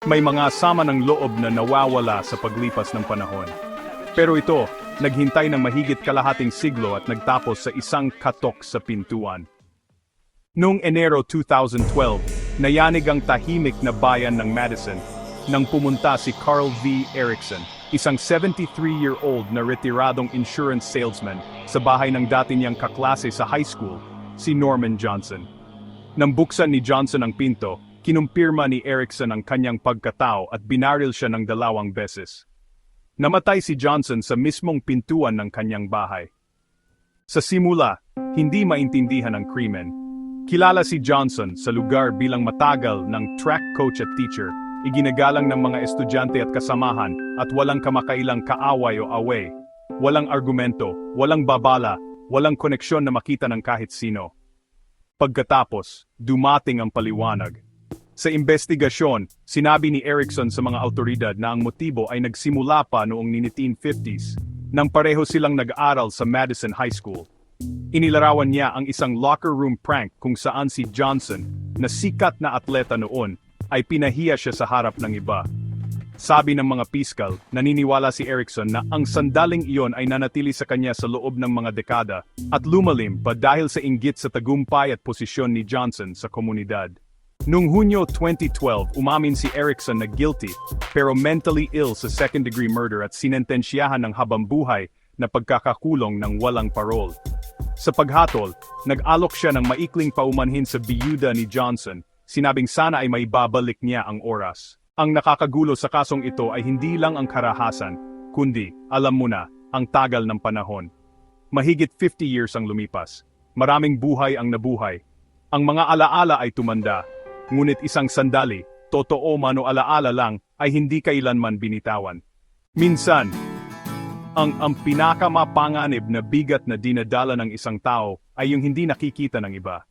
May mga sama ng loob na nawawala sa paglipas ng panahon. Pero ito, naghintay ng mahigit kalahating siglo at nagtapos sa isang katok sa pintuan. Noong Enero 2012, nayanig ang tahimik na bayan ng Madison nang pumunta si Carl V. Erickson, isang 73-year-old na retiradong insurance salesman sa bahay ng dati niyang kaklase sa high school, si Norman Johnson. Nang buksan ni Johnson ang pinto, kinumpirma ni Erickson ang kanyang pagkatao at binaril siya ng 2 beses. Namatay si Johnson sa mismong pintuan ng kanyang bahay. Sa simula, hindi maintindihan ang krimen. Kilala si Johnson sa lugar bilang matagal ng track coach at teacher, iginagalang ng mga estudyante at kasamahan at walang kamakailang kaaway o away. Walang argumento, walang babala, walang koneksyon na makita ng kahit sino. Pagkatapos, dumating ang paliwanag. Sa investigasyon, sinabi ni Erickson sa mga awtoridad na ang motibo ay nagsimula pa noong 1950s, nang pareho silang nag-aral sa Madison High School. Inilarawan niya ang isang locker room prank kung saan si Johnson, na sikat na atleta noon, ay pinahiya siya sa harap ng iba. Sabi ng mga piskal, naniniwala si Erickson na ang sandaling iyon ay nanatili sa kanya sa loob ng mga dekada at lumalim pa dahil sa inggit sa tagumpay at posisyon ni Johnson sa komunidad. Noong Hunyo 2012, umamin si Erickson na guilty pero mentally ill sa second-degree murder at sinentensyahan ng habambuhay na pagkakakulong ng walang parol. Sa paghatol, nag-alok siya ng maikling paumanhin sa biyuda ni Johnson, sinabing sana ay maibabalik niya ang oras. Ang nakakagulo sa kasong ito ay hindi lang ang karahasan, kundi, alam mo na, ang tagal ng panahon. Mahigit 50 years ang lumipas. Maraming buhay ang nabuhay. Ang mga alaala ay tumanda, ngunit isang sandali, totoo man o alaala lang, ay hindi kailanman binitawan. Minsan, ang pinakamapanganib na bigat na dinadala ng isang tao ay yung hindi nakikita ng iba.